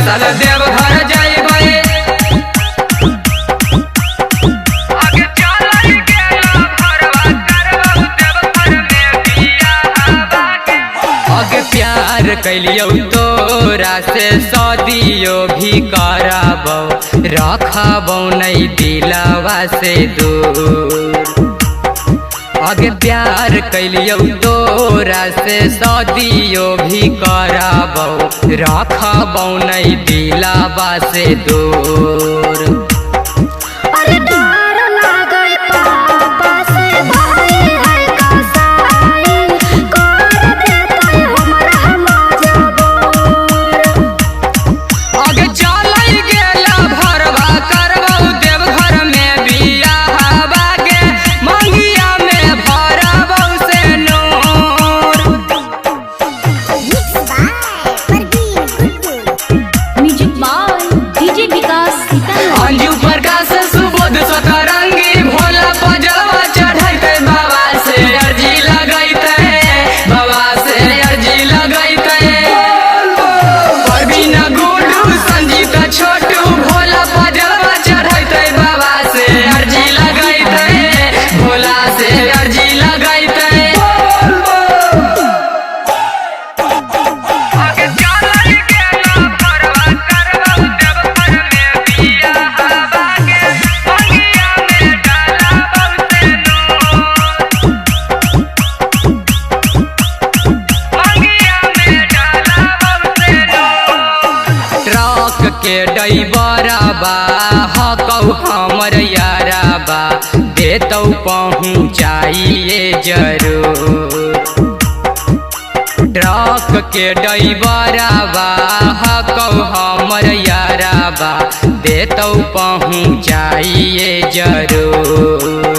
साल देव घर जाइबे। आगे चलई गेला भरवा करबौ देव घर में बियाहवा के। आगे प्यार कैलियो तोरा से शादियो भी कराबौ, रखबौ नहीं दिलवा से दूर। आगे प्यार कैलियो तोरा से शादियो भी कराबौ, रखबौ नहीं दिलवा से दूर। के डैबरबा हकौ हमर यारबा, देतौ पहुँचाइए जरूर। ट्रक के डैबरबा हकौ हमर यारबा, देतौ पहुँचाइए जरूर।